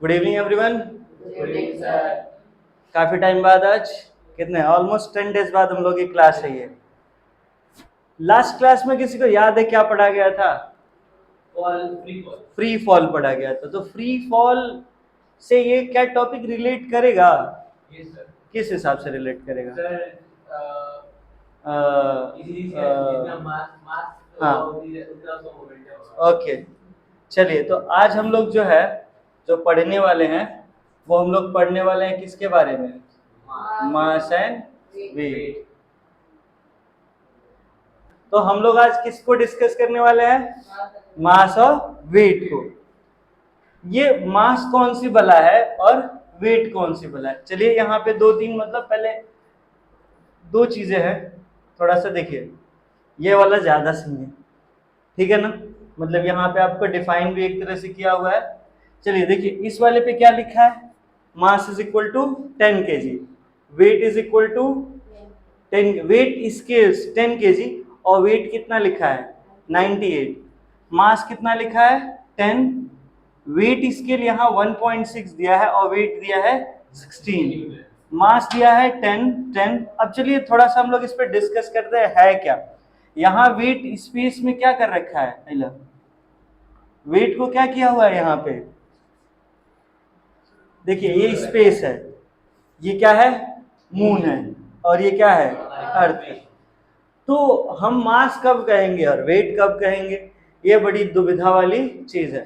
Good evening everyone. Good evening sir. काफी time बाद आज कितने ऑलमोस्ट 10 डेज बाद हम लोग की क्लास है ये। लास्ट क्लास में किसी को याद है क्या पढ़ा गया था? फ्री फॉल पढ़ा गया था। तो फ्री फॉल से ये क्या टॉपिक रिलेट करेगा? Yes sir. किस हिसाब से रिलेट करेगा? सर हाँ ओके, चलिए तो आज हम लोग जो है जो पढ़ने वाले हैं वो हम लोग पढ़ने वाले हैं किसके बारे में? Mass and weight. तो हम लोग आज किसको डिस्कस करने वाले हैं? मास और वेट को। ये मास कौन सी बला है और वेट कौन सी बला है? चलिए यहाँ पे दो तीन मतलब पहले दो चीजें हैं, थोड़ा सा देखिए। ये वाला ज्यादा सही है, ठीक है ना? मतलब यहाँ पे आपको डिफाइन भी एक तरह से किया हुआ है। चलिए देखिए इस वाले पे क्या लिखा है? Mass is equal to 10 kg, weight is equal to 10, weight इसके 10 kg और वेट कितना लिखा है? 98। मास कितना लिखा है? 10। वेट स्केल यहाँ 1.6 दिया है और वेट दिया है 16। मास दिया है 10। अब चलिए थोड़ा सा हम लोग इस पर डिस्कस करते हैं है क्या। यहाँ वेट स्पेस में क्या कर रखा है? पहला वेट को क्या किया हुआ है यहाँ पे? देखिए ये स्पेस है, ये क्या है? मून है, और ये क्या है? अर्थ है। तो हम मास कब कहेंगे और वेट कब कहेंगे? ये बड़ी दुविधा वाली चीज है,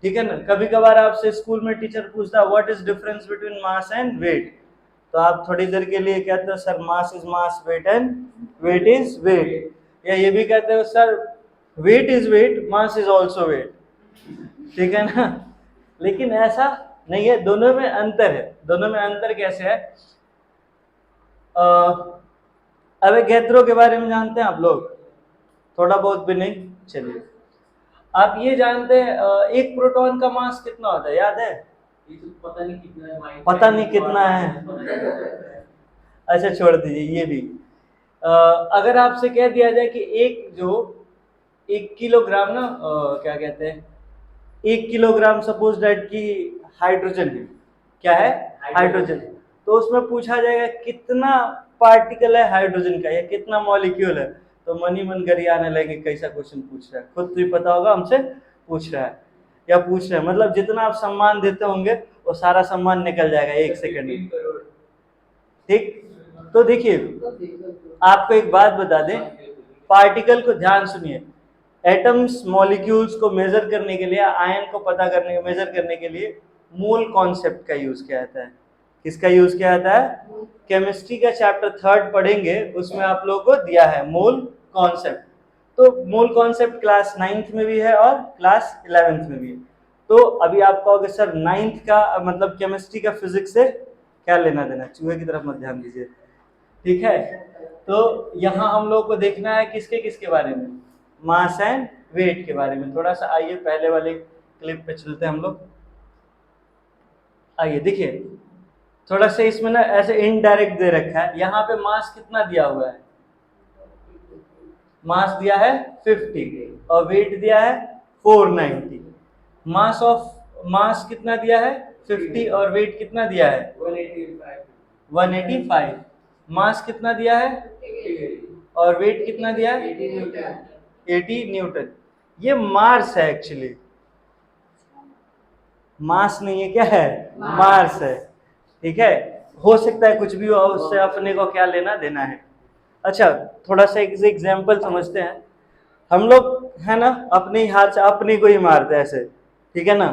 ठीक है ना? कभी कभार आपसे स्कूल में टीचर पूछता है what is difference between mass and weight, तो आप थोड़ी देर के लिए कहते हो sir mass is mass, weight and weight is weight. या ये भी कहते हो sir weight is weight, mass is also weight, ठीक है ना? लेकिन ऐसा नहीं है, दोनों में अंतर है। दोनों में अंतर कैसे है? अवोगैड्रो के बारे में जानते हैं आप लोग? थोड़ा बहुत भी नहीं। चलिए आप ये जानते हैं एक प्रोटॉन का मास कितना होता है? याद है? ये तो पता नहीं कितना है, पता नहीं कितना है। अच्छा छोड़ दीजिए ये भी। अगर आपसे कह दिया जाए कि एक जो 1 किलोग्राम ना क्या कहते हैं, 1 किलोग्राम सपोज दैट की हाइड्रोजन है, क्या है? हाइड्रोजन। तो उसमें पूछा जाएगा कितना पार्टिकल है हाइड्रोजन का या कितना मॉलिक्यूल है, तो मन ही मन गरियाने लगे कैसा क्वेश्चन पूछ रहा है, खुद तो ही पता होगा हमसे पूछ रहा है या पूछ रहे हैं। मतलब जितना आप सम्मान देते होंगे वो सारा सम्मान निकल जाएगा 1 सेकंड में, ठीक? तो देखिए आपको एक बात बता दें, पार्टिकल को ध्यान सुनिए। एटम्स मॉलिक्यूल्स को मेजर करने के लिए, आयन को पता करने मेजर करने के लिए मोल कॉन्सेप्ट का यूज किया जाता है। किसका यूज किया जाता है? केमिस्ट्री का चैप्टर 3 पढ़ेंगे, उसमें आप लोगों को दिया है मोल कॉन्सेप्ट। तो मोल कॉन्सेप्ट क्लास 9th में भी है और क्लास 11th में भी है। तो अभी आप कहोगे सर 9th का मतलब केमिस्ट्री का फिजिक्स से क्या लेना देना, चूहे की तरफ मत ध्यान दीजिए, ठीक है? तो यहाँ हम लोग को देखना है किसके किसके बारे में? मास एंड वेट के बारे में। थोड़ा सा आइए पहले वाले क्लिप पे चलते हैं हम लोग। आइए देखिए, थोड़ा सा इसमें ना ऐसे इनडायरेक्ट दे रखा है। यहाँ पे मास कितना दिया हुआ है? मास दिया है 50 और वेट दिया है 490। मास कितना दिया है? 50 और वेट कितना दिया है? 185। मास कितना दिया है और वेट कितना दिया है? 80 न्यूटन। ये मास है एक्चुअली, मास नहीं है, क्या है? मास है, ठीक है? हो सकता है कुछ भी हो, उससे अपने को क्या लेना देना है। अच्छा थोड़ा सा एक एग्जाम्पल समझते हैं। हम लोग है ना अपने ही हाथ से अपने को ही मारते हैं ऐसे, ठीक है ना?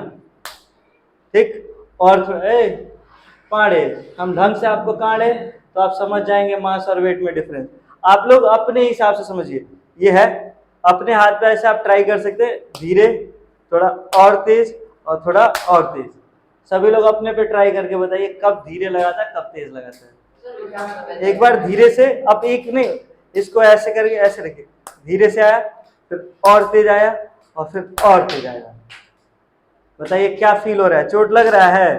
ठीक। और काढ़े हम ढंग से आपको काढ़े तो आप समझ जाएंगे मास और वेट में डिफरेंस। आप लोग अपने हिसाब से समझिए, ये है अपने हाथ पे ऐसे आप ट्राई कर सकते हैं, धीरे, थोड़ा और तेज और थोड़ा और तेज। सभी लोग अपने पे ट्राई करके बताइए कब धीरे लगाता है कब तेज लगाता है। एक बार धीरे से, अब एक नहीं, इसको ऐसे करके ऐसे रखिए, धीरे से आया, फिर और तेज आया और फिर और तेज आया। बताइए क्या फील हो रहा है? चोट लग रहा है?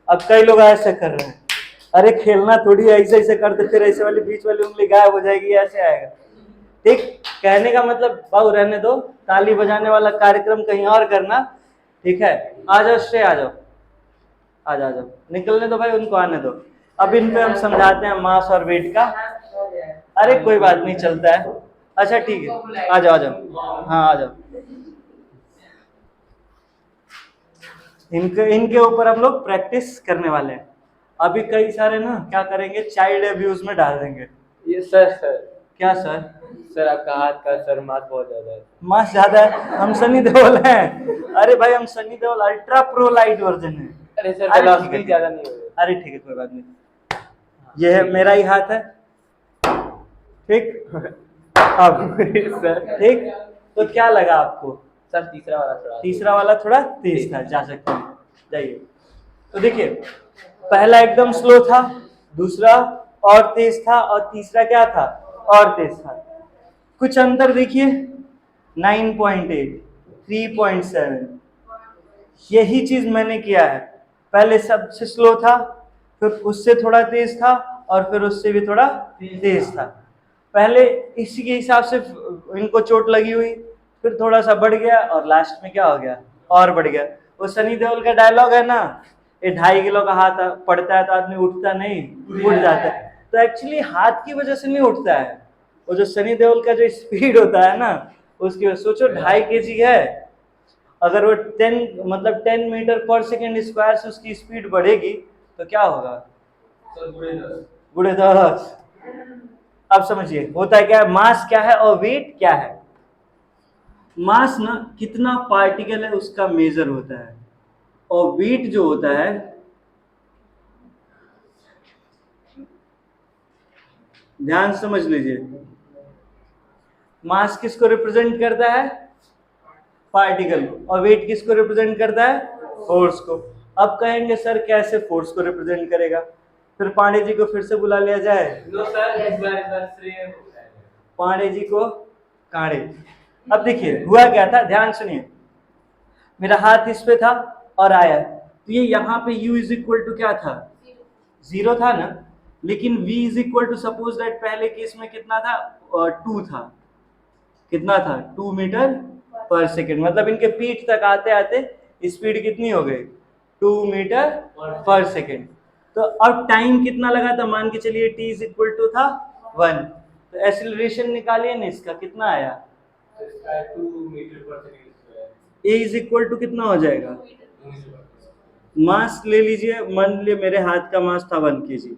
अब कई लोग ऐसे कर रहे हैं, अरे खेलना थोड़ी ऐसे ऐसे करते फिर ऐसे वाली बीच वाली उंगली गायब हो जाएगी, ऐसे आएगा। ठीक, कहने का मतलब बाबू रहने दो, ताली बजाने वाला कार्यक्रम कहीं और करना, ठीक है? आ जाओ श्रेय, आ जाओ, आ जाओ आ जाओ, निकलने दो भाई, उनको आने दो। अब इन पे हम समझाते हैं मास और वेट का। अरे कोई बात नहीं, चलता है। अच्छा ठीक है, आ जाओ आ जाओ, हाँ आ जाओ। इनके ऊपर हम लोग प्रैक्टिस करने वाले हैं। अभी कई सारे ना क्या करेंगे, चाइल्ड अब्यूज में डाल देंगे। ये सर क्या सर? सर आपका हाथ का सर मास बहुत ज्यादा है। मास ज्यादा है? हम सनी देओल हैं। अरे भाई हम Sunny Deol ultra pro light version है। अरे सर अरे ठीक वेलोसिटी है, ज्यादा नहीं हो रही। अरे ठीक है कोई बात नहीं। ये है मेरा ही हाथ है, ठीक। अब सर ठीक, तो क्या लगा आपको? सर तीसरा वाला थोड़ा तीसरा वाला थोड़ा तेज था, जा सकते हैं, जाइए। तो देखिए पहला एकदम स्लो था, दूसरा और तेज था, और तीसरा क्या था, और तेज था। कुछ अंतर देखिए, 9.8, 3.7। यही चीज मैंने किया है। पहले सबसे स्लो था, फिर उससे थोड़ा तेज था, और फिर उससे भी थोड़ा तेज था। पहले इसी के हिसाब से इनको चोट लगी हुई, फिर थोड़ा सा बढ़ गया, और लास्ट में क्या हो गया, और बढ़ गया। वो सनी देओल का डायलॉग है ना, ये 2.5 किलो का हाथ पड़ता है तो आदमी उठता नहीं, उठ जाता है। तो एक्चुअली हाथ की वजह से नहीं उठता है, वो जो सनी देओल का जो स्पीड होता है ना, उसकी वजह। सोचो 2.5 kg है, अगर वो 10 मीटर पर सेकेंड स्क्वायर से उसकी स्पीड बढ़ेगी तो क्या होगा? सर गुणे 10। अब समझिए होता है क्या है, मास क्या है और वेट क्या है। मास ना कितना पार्टिकल है उसका मेजर होता है, और वेट जो होता है, ध्यान समझ लीजिए, मास किसको रिप्रेजेंट करता है? पार्टिकल। और वेट किसको रिप्रेजेंट करता है? फोर्स को। अब कहेंगे सर कैसे फोर्स को रिप्रेजेंट करेगा? फिर पांडे जी को फिर से बुला लिया जाए। नो सर इस बार श्रेय होता है। पांडे जी को कांडे। अब देखिए हुआ क्या था, ध्यान सुनिए। मेरा हाथ इस पे था और आया, तो ये यहाँ पे u इज इक्वल टू क्या था? 0 था ना। लेकिन v is equal to, suppose that पहले केस में कितना था? 2 था। कितना था? 2 मीटर पर सेकेंड। मतलब इनके पीठ तक आते आते स्पीड कितनी हो गई? 2 मीटर पर सेकेंड। तो अब टाइम कितना लगा था? मान के चलिए t इज इक्वल टू था 1। तो एक्सीलरेशन निकालिए ना, इसका कितना आया? इसका 2 metre per second a is equal to कितना हो जाएगा? मास ले लीजिए, मान लीजिए मेरे हाथ का मास था 1 kg,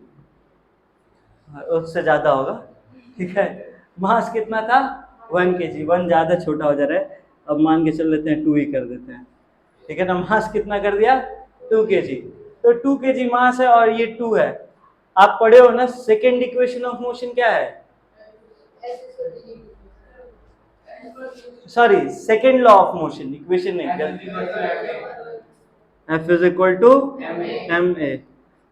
उससे ज्यादा होगा, ठीक है। मास कितना था? 1 kg। 1 ज्यादा छोटा हो जा रहा है, अब मान के चल लेते हैं 2 ही कर देते हैं, ठीक है ना। मास कितना कर दिया? 2 kg। तो 2 kg मास है और ये 2 है। आप पढ़े हो ना सेकेंड इक्वेशन ऑफ मोशन क्या है? Sorry, second law of motion, equation नहीं, F is equal to ma।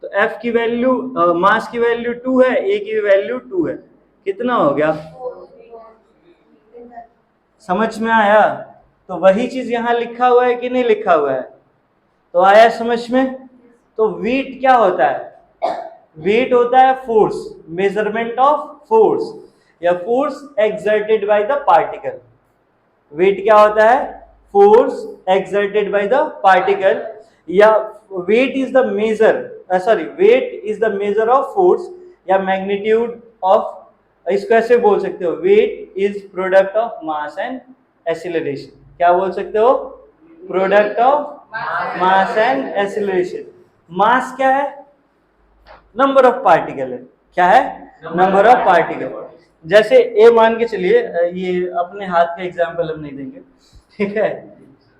तो F की वैल्यू, मास की वैल्यू 2 है, A की वैल्यू 2 है, कितना हो गया? समझ में आया? तो वही चीज यहाँ लिखा हुआ है कि नहीं लिखा हुआ है? तो आया समझ में? तो वेट क्या होता है? वेट होता है फोर्स, मेजरमेंट ऑफ फोर्स, या force exerted by the particle. Weight क्या होता है? Force exerted by the particle, या weight is the measure, sorry, weight is the measure of force या मैग्नीट्यूड ऑफ, इसको ऐसे बोल सकते हो, weight is product of mass and acceleration. क्या बोल सकते हो? Product of mass and acceleration. Mass क्या है? नंबर ऑफ पार्टिकल है। क्या है? Number of particle. जैसे ए मान के चलिए, ये अपने हाथ का एग्जांपल हम नहीं देंगे, ठीक है।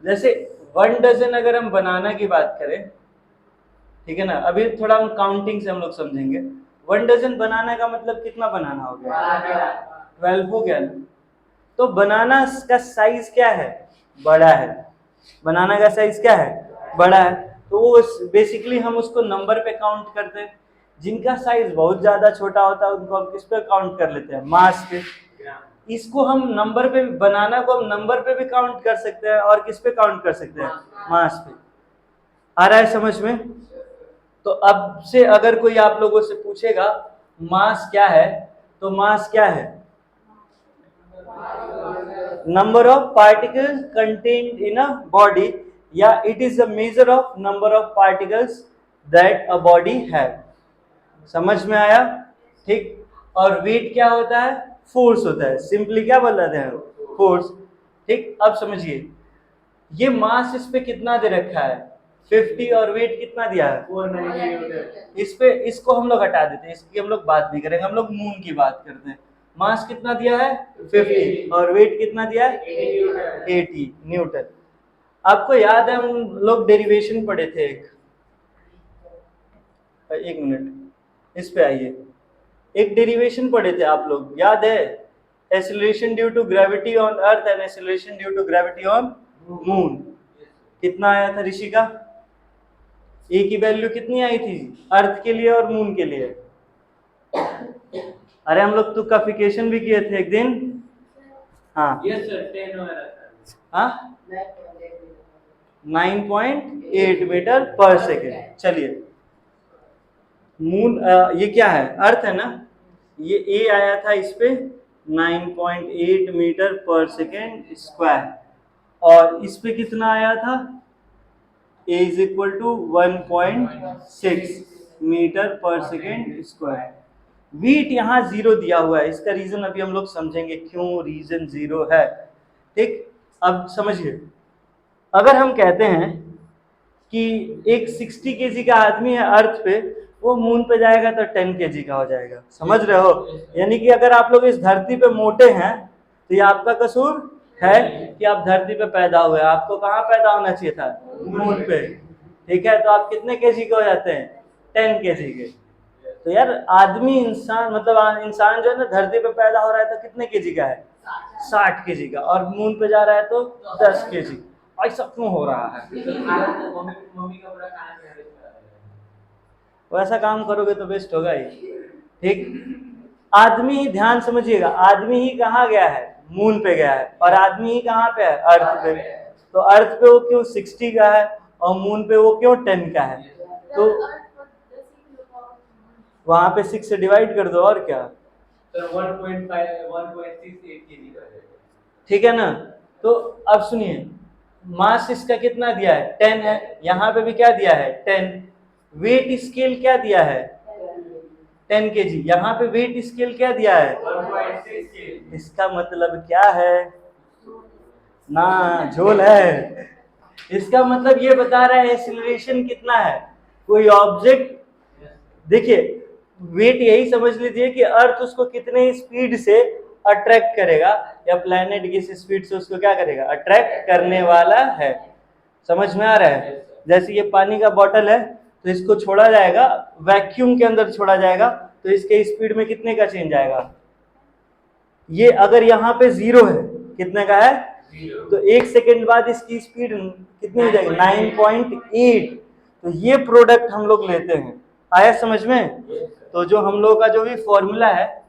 जैसे 1 डजन अगर हम बनाना की बात करें, ठीक है ना, अभी थोड़ा हम काउंटिंग से हम लोग समझेंगे। 1 डजन बनाना का मतलब कितना बनाना हो गया? 12 हो गया ना। तो बनाना का साइज क्या है? बड़ा है। बनाना का साइज क्या है? बड़ा है। तो वो बेसिकली हम उसको नंबर पे काउंट करते हैं। जिनका साइज बहुत ज्यादा छोटा होता है उनको हम किस पे काउंट कर लेते हैं? मास पे। इसको हम नंबर पे, बनाना को हम नंबर पे भी काउंट कर सकते हैं, और किस पे काउंट कर सकते हैं? मास पे। आ रहा है समझ में? तो अब से अगर कोई आप लोगों से पूछेगा मास क्या है, तो मास क्या है? Number of particles contained in a body, या it is the measure of number of particles that a body have. समझ में आया? ठीक। और वेट क्या होता है? फोर्स होता है। सिंपली क्या बोल रहे हैं? फोर्स। ठीक। अब समझिए, ये मास इस पे कितना दे रखा है? 50, और वेट कितना दिया है? 490 इस पे इसको हम लोग हटा देते हैं, इसकी हम लोग बात नहीं करेंगे, हम लोग मून की बात करते हैं। मास कितना दिया है? 50, और वेट कितना दिया है? 80 न्यूटन। आपको याद है हम लोग डेरिवेशन पढ़े थे एक मिनट, इस पे आइए। एक डेरिवेशन पढ़े थे आप लोग, याद है? Acceleration due to gravity on earth and acceleration due to gravity on moon. कितना आया था ऋषि का? ए की वैल्यू कितनी आई थी अर्थ के लिए और मून के लिए? अरे हम लोग तो कॉफिकेशन भी किए थे एक दिन। हाँ यस सर 10 हो रहा था। हाँ 9.8 मीटर पर सेकेंड। चलिए, मून ये क्या है? अर्थ है ना। ये ए आया था इस पे 9.8 मीटर पर सेकेंड स्क्वायर, और इस पे कितना आया था? ए इज इक्वल टू 1.6 मीटर पर सेकेंड स्क्वायर। वीट यहाँ जीरो दिया हुआ है, इसका रीजन अभी हम लोग समझेंगे क्यों रीजन जीरो है। ठीक। अब समझिए, अगर हम कहते हैं कि एक 60 केजी का आदमी है अर्थ पे, वो मून पे जाएगा तो 10 केजी का हो जाएगा। समझ रहे हो? यानी कि अगर आप लोग इस धरती पे मोटे हैं तो ये आपका कसूर है कि आप धरती पे पैदा हुए। आपको कहाँ पैदा होना चाहिए था? मून पे। ठीक है, तो आप कितने केजी के हो जाते हैं? 10 केजी के। तो यार आदमी इंसान मतलब इंसान जो है ना धरती पे पैदा हो रहा है तो कितने केजी का है? 60 केजी का, और मून पे जा रहा है तो 10 केजी। ऐसा क्यों हो रहा है? मम्मी का पूरा खाना खिला रहा है। वैसा काम करोगे तो बेस्ट होगा ही। ठीक। आदमी, ध्यान समझिएगा, आदमी ही कहाँ गया है? मून पे गया है। और आदमी ही कहाँ पे है? अर्थ पे। तो अर्थ पे वो क्यों 60 का है और मून पे वो क्यों 10 का है? तो वहां पे 6 से डिवाइड कर दो, और क्या। सर 1.68 केजी का है। ठीक है ना। तो अब सुनिए, मास इसका कितना दिया है? 10 है। यहाँ पे भी क्या दिया है? 10। वेट स्केल क्या दिया है? 10 केजी। यहाँ पे वेट स्केल क्या दिया है? 1.6 केजी। इसका मतलब क्या है ना? झोल है। इसका मतलब ये बता रहा है एक्सीलरेशन कितना है। कोई ऑब्जेक्ट, देखिए वेट यही समझ लीजिए कि अर्थ उसको कितने स्पीड से अट्रैक्ट करेगा, या प्लैनेट किस स्पीड से उसको क्या करेगा? अट्रैक्ट करने वाला है। समझ में आ रहा है? जैसे ये पानी का बॉटल है, तो इसको छोड़ा जाएगा वैक्यूम के अंदर, छोड़ा जाएगा तो इसके स्पीड में कितने का चेंज आएगा? ये अगर यहाँ पे 0 है, कितने का है? तो 1 सेकेंड बाद इसकी स्पीड कितनी हो जाएगी? 9.8। तो ये प्रोडक्ट हम लोग लेते हैं। आया समझ में? तो जो हम लोग का जो भी फॉर्मूला है,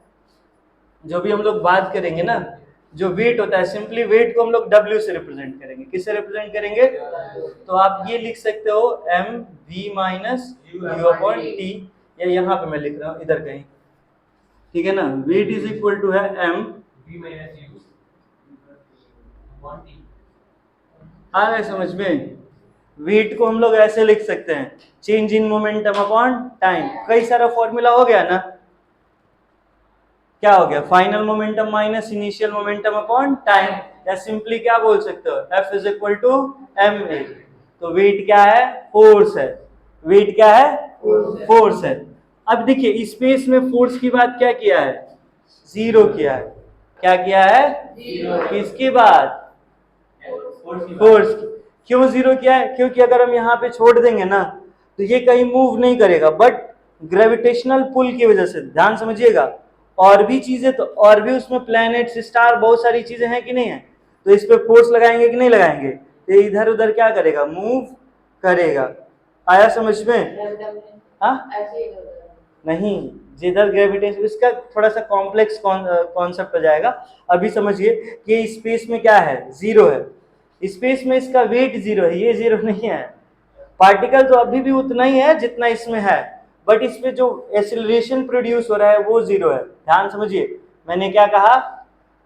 जो भी हम लोग बात करेंगे ना, जो वेट होता है, सिंपली वेट को हम लोग W से रिप्रेजेंट करेंगे। किससे रिप्रेजेंट करेंगे? तो आप ये लिख सकते हो mv माइनस u/t, या यहाँ पे मैं लिख रहा हूँ इधर कहीं। ठीक है ना। वेट इज इक्वल टू है m v minus u 1t। आ रहा है समझ में? वेट को हम लोग ऐसे लिख सकते हैं, change in momentum upon time. कई सारा फॉर्मूला हो गया ना। क्या हो गया? Final momentum minus initial momentum upon time, या सिंपली क्या बोल सकते हो? F is equal to ma। तो वेट क्या है? फोर्स है। वेट क्या है? फोर्स है। अब देखिए स्पेस में फोर्स की बात क्या किया है? 0 किया है। क्या किया है? किसकी बात? फोर्स की। क्यों 0 किया है? क्योंकि अगर हम यहाँ पे छोड़ देंगे ना तो ये कहीं मूव नहीं करेगा, बट ग्रेविटेशनल पुल की वजह से, ध्यान समझिएगा, और भी चीजें, तो और भी उसमें प्लैनेट्स, स्टार, बहुत सारी चीजें हैं कि नहीं है, तो इस पे फोर्स लगाएंगे कि नहीं लगाएंगे? तो इधर उधर क्या करेगा? मूव करेगा। आया समझ में? हाँ नहीं, जिधर ग्रेविटेशन, इसका थोड़ा सा कॉम्प्लेक्स कॉन्सेप्ट हो जाएगा। अभी समझिए कि स्पेस में क्या है? 0 है। स्पेस में इसका वेट 0 है, ये 0 नहीं है। पार्टिकल तो अभी भी उतना ही है जितना इसमें है, बट इस पे जो एक्सीलरेशन प्रोड्यूस हो रहा है वो 0 है। ध्यान समझिए, मैंने क्या कहा?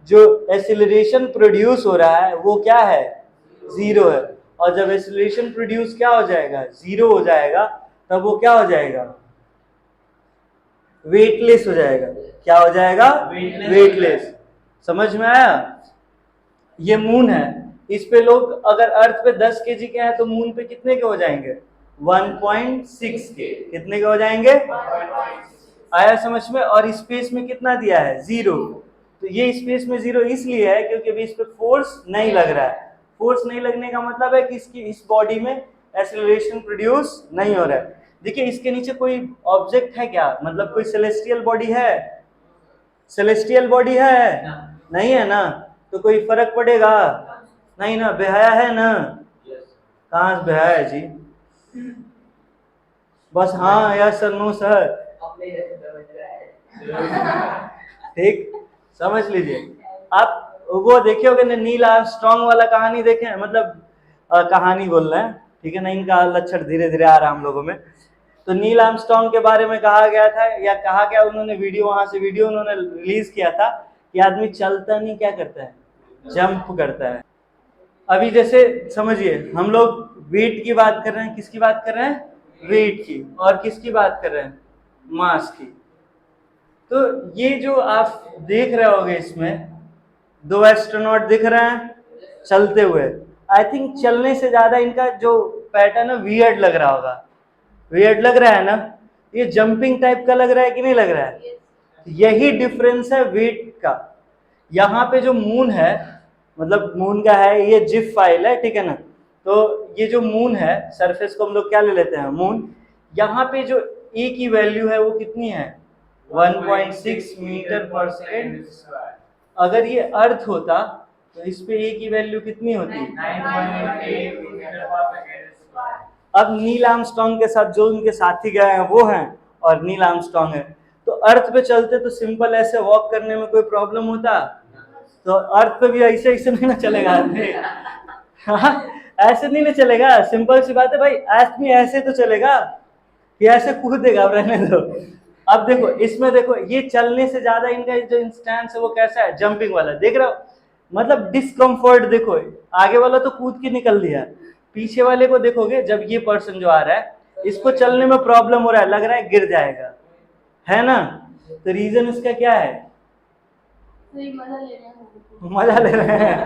जो एक्सीलरेशन प्रोड्यूस हो रहा है वो क्या है? 0 है। और जब एक्सीलरेशन प्रोड्यूस क्या हो जाएगा? 0 हो जाएगा, तब वो क्या हो जाएगा, वेटलेस हो जाएगा। क्या हो जाएगा, वेटलेस। समझ में आया? ये मून है, इस पे लोग अगर अर्थ पे 10 केजी के हैं तो मून पे कितने के हो जाएंगे, 1.6 के। कितने के हो जाएंगे, आया समझ में? और स्पेस में कितना दिया है, 0। तो ये स्पेस में 0 इसलिए है क्योंकि अभी इस पे फोर्स नहीं लग रहा है। फोर्स नहीं लगने का मतलब है कि इसकी इस बॉडी में एक्सेलरेशन प्रोड्यूस नहीं हो रहा है। देखिए इसके नीचे कोई ऑब्जेक्ट है क्या, मतलब कोई सेलेस्टियल बॉडी है, सेलेस्टियल बॉडी है, नहीं है ना, तो कोई फर्क पड़ेगा नहीं ना, बेहया है ना, कहाँ से बेहया है जी, बस हाँ या सर नो सर, ठीक, समझ लीजिए। आप वो देखे होगे ना, नील आर्मस्ट्रांग वाला कहानी देखे हैं, मतलब कहानी बोल रहे हैं, ठीक है ना, इनका लक्षण धीरे धीरे आ रहा है हम लोगों में। तो नील आर्मस्ट्रांग के बारे में कहा गया था, या कहा गया, उन्होंने वीडियो, वहां से वीडियो उन्होंने रिलीज किया था कि आदमी चलता नहीं, क्या करता है, जंप करता है। अभी जैसे समझिए, हम लोग वेट की बात कर रहे हैं, किसकी बात कर रहे हैं, वेट की, और किसकी बात कर रहे हैं, मास की। तो ये जो आप देख रहे होगे, इसमें 2 एस्ट्रोनॉट दिख रहे हैं चलते हुए। आई थिंक चलने से ज्यादा इनका जो पैटर्न है वियर्ड लग रहा होगा, वियर्ड लग रहा है ना, ये जंपिंग टाइप का लग रहा है कि नहीं लग रहा है? यही डिफरेंस है वेट का। यहाँ पे जो मून है, मतलब मून का है, ये जिफ फाइल है, ठीक है ना, तो ये जो मून है, सरफेस को हम लोग क्या ले लेते हैं, मून। यहाँ पे जो ए की वैल्यू है वो कितनी है, 1.6 मीटर पर सेकेंड। अगर ये अर्थ होता तो इस पे ए की वैल्यू कितनी होती, 9.8 मीटर पर सेकंड। अब नील आर्मस्ट्रांग के साथ जो उनके साथी गए हैं वो हैं, और नील आर्मस्ट्रांग है, तो अर्थ पे चलते तो सिंपल ऐसे वॉक करने में कोई प्रॉब्लम होता? तो अर्थ पे भी ऐसे ऐसे नहीं ना चलेगा आदमी, हाँ, ऐसे नहीं ना चलेगा, सिंपल सी बात है भाई, आदमी ऐसे तो चलेगा, ये ऐसे कूदेगा, रहने दो। अब देखो इसमें, देखो ये चलने से ज्यादा इनका जो इंस्टेंस है वो कैसा है, जंपिंग वाला, देख रहे हो, मतलब डिस्कम्फर्ट। देखो आगे वाला तो कूद के निकल दिया, पीछे वाले को देखोगे, जब ये पर्सन जो आ रहा है, इसको चलने में प्रॉब्लम हो रहा है, लग रहा है गिर जाएगा, है ना, तो रीजन इसका क्या है, मजा ले रहे हैं।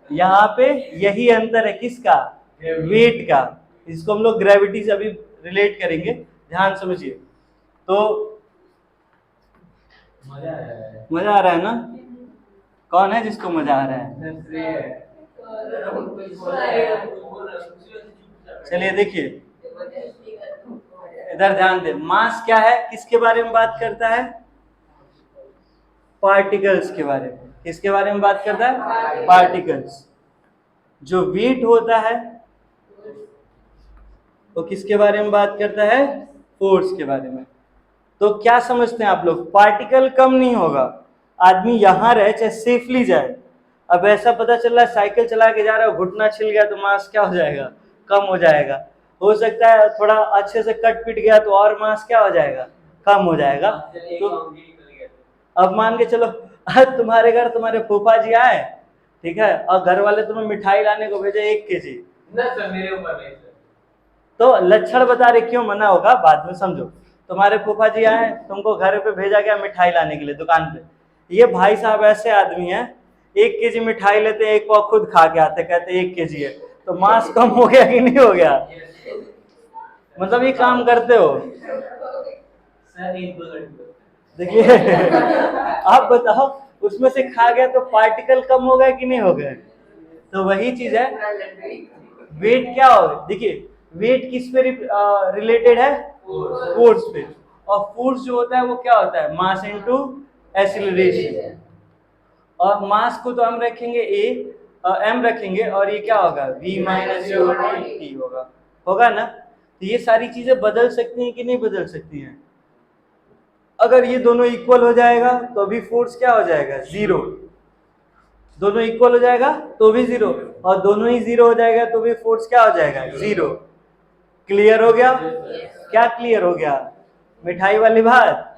यहाँ पे यही अंतर है, किसका, वेट का। इसको हम लोग ग्रेविटी से अभी रिलेट करेंगे, ध्यान समझिए। तो मजा आ रहा है ना, कौन है जिसको मजा आ रहा है, चलिए देखिए इधर ध्यान दे। मास क्या है, किसके बारे में बात करता है, पार्टिकल्स के बारे में। किसके बारे में बात करता है, पार्टिकल्स। जो वेट होता है वो किसके बारे में बात करता है, फोर्स के बारे में। तो क्या समझते हैं आप लोग, पार्टिकल कम नहीं होगा, आदमी यहाँ रहे चाहे सेफली जाए। अब ऐसा पता चल रहा है साइकिल चला के जा रहा है, घुटना छिल गया तो मास क्या हो जाएगा, कम हो जाएगा। हो सकता है थोड़ा अच्छे से कट पिट गया तो और मास क्या हो जाएगा, कम हो जाएगा। तो अब मान के चलो तुम्हारे घर तुम्हारे फूफा जी आए, ठीक है, और घर वाले तुम्हें मिठाई लाने को भेजे 1 केजी, मेरे ऊपर नहीं सर, तो लक्षण बता रहे क्यों मना होगा बाद में समझो। तुम्हारे फूफा जी आए, तुमको घर पे भेजा गया मिठाई लाने के लिए दुकान पे, ये भाई साहब ऐसे आदमी हैं, 1 केजी मिठाई लेते, एक पाव खुद खा के आते, कहते 1 केजी है, तो मास कम हो गया कि नहीं हो गया, मतलब ये काम करते हो सर एक दो देखिए आप बताओ, उसमें से खा गया तो पार्टिकल कम हो गए कि नहीं हो गए। तो वही चीज है, वेट क्या हो, देखिए वेट किस पे रिलेटेड है, फोर्स पे। और फोर्स जो होता है वो क्या होता है, मास इनटू एक्सीलरेशन। और मास को तो हम रखेंगे एम रखेंगे, और ये क्या होगा, v माइनस टी होगा ना। तो ये सारी चीजें बदल सकती हैं कि नहीं बदल सकती हैं। अगर ये दोनों इक्वल हो जाएगा तो अभी फोर्स क्या हो जाएगा, 0। दोनों इक्वल हो जाएगा तो भी 0, और दोनों ही 0 हो जाएगा तो भी फोर्स क्या हो जाएगा, 0। क्लियर हो गया, क्या क्लियर हो गया, मिठाई वाली बात।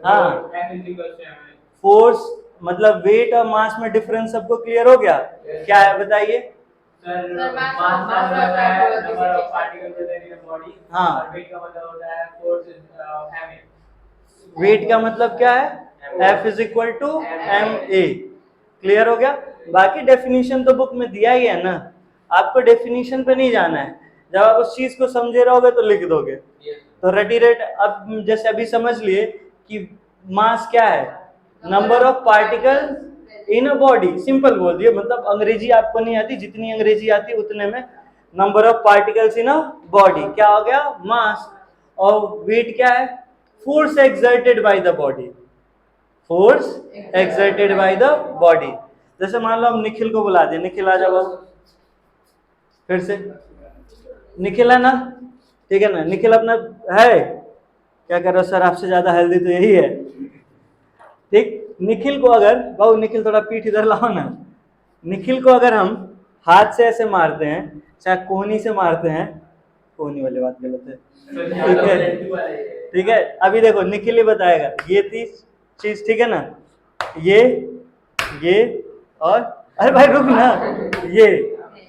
हाँ, फोर्स मतलब वेट और मास में डिफरेंस सबको क्लियर हो गया, क्या है बताइए। Sir Sir, mass mass of- का mass मतलब of होता है velocity number of is- particles in the body हाँ। और वेट का मतलब होता है फोर्स एम वेट का मतलब क्या है? F is equal to M A. Clear हो गया? बाकी डेफिनेशन तो बुक में दिया ही है ना, आपको डेफिनेशन पे नहीं जाना है। जब आप उस चीज को समझे रहोगे तो लिख दोगे। तो रेडी रेट अब जैसे अभी समझ लिए कि मास क्या है, number of particle in a body. Simple बोल दिए, मतलब अंग्रेजी आपको नहीं आती, जितनी अंग्रेजी आती उतने में number of particles in a body क्या हो गया? मास। और वेट क्या है? Force exerted by the body, force exerted by the body. जैसे मान लो हम निखिल को बुला दिए, निखिल आ जाओ फिर से। निखिल है ना, ठीक है ना, निखिल अपना है, क्या कर रहे हो सर, आपसे ज्यादा हेल्दी तो यही है, ठीक। निखिल को अगर, बाबू निखिल थोड़ा पीठ इधर लाओ ना, निखिल को अगर हम हाथ से ऐसे मारते हैं, चाहे कोहनी से मारते हैं, कोहनी वाली बात गलत है, ठीक है, ठीक है। अभी देखो निखिल ही बताएगा, ये चीज ठीक है ना, ये और अरे भाई रुक ना, ये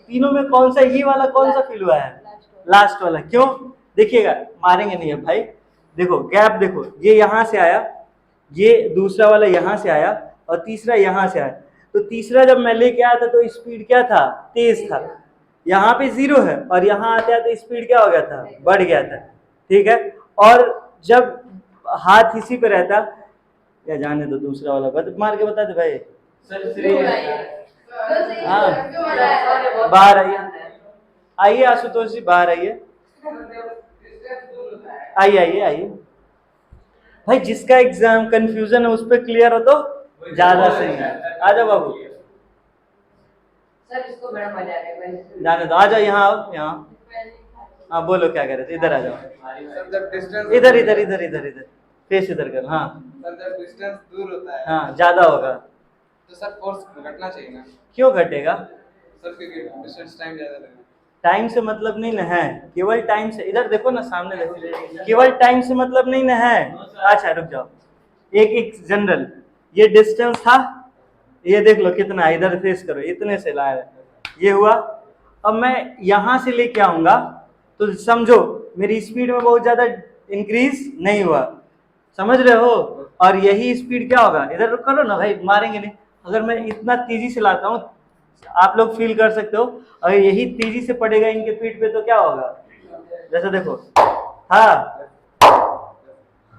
तीनों में कौन सा, ये वाला कौन सा फील हुआ है? लास्ट वाला। क्यों? देखिएगा, मारेंगे नहीं है भाई, देखो गैप देखो, ये यहाँ से आया, ये दूसरा वाला यहाँ से आया और तीसरा यहाँ से आया। तो तीसरा जब मैं लेके आया था तो स्पीड क्या था? तेज था। यहाँ पे 0 है और यहाँ आते आते स्पीड क्या हो गया था? बढ़ गया था, ठीक है। और जब हाथ इसी पे रहता, या जाने दो दूसरा वाला मार के बता दे भाई। हाँ, बाहर आइए, आइए आशुतोष जी, बाहर आइए, आइए भाई। जिसका एग्जाम कंफ्यूजन है उस पर क्लियर हो तो ज्यादा सही है। आ जाओ बाबू, सर इसको बड़ा मजा आ रहा है। जाने दो, आ जाओ, यहाँ आओ, यहाँ। हाँ बोलो क्या कह रहे थे, इधर आ जाओ, सर जब डिस्टेंस इधर इधर इधर इधर इधर, फेस इधर कर। हाँ सर जब डिस्टेंस दूर होता है हाँ, ज्यादा होगा तो सर फोर्स घटना चाहिए ना क्यों घटेगा? सर, क्योंकि डिस्टेंस टाइम ज्यादा लगेगा। टाइम से मतलब नहीं ना है, केवल टाइम से, इधर देखो ना, सामने देखो, केवल टाइम से मतलब नहीं ना है। अच्छा रुक जाओ, एक जनरल, ये डिस्टेंस था, ये देख लो कितना है, इधर फेस करो, इतने से लाया है, ये हुआ। अब मैं यहाँ से लेके आऊंगा तो समझो मेरी स्पीड में बहुत ज्यादा इंक्रीज नहीं हुआ, समझ रहे हो। और यही स्पीड क्या होगा, इधर करो ना भाई, मारेंगे नहीं। अगर मैं इतना तेजी से लाता हूँ, आप लोग फील कर सकते हो, अगर यही तेजी से पड़ेगा इनके पीठ पे तो क्या होगा? जैसे देखो, हाँ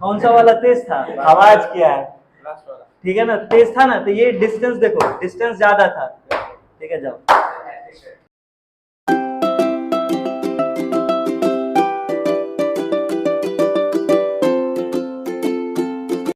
कौन सा वाला तेज था? आवाज क्या है, लास्ट वाला ठीक है ना, तेज था ना। तो ये डिस्टेंस देखो, डिस्टेंस ज्यादा था, ठीक है। जाओ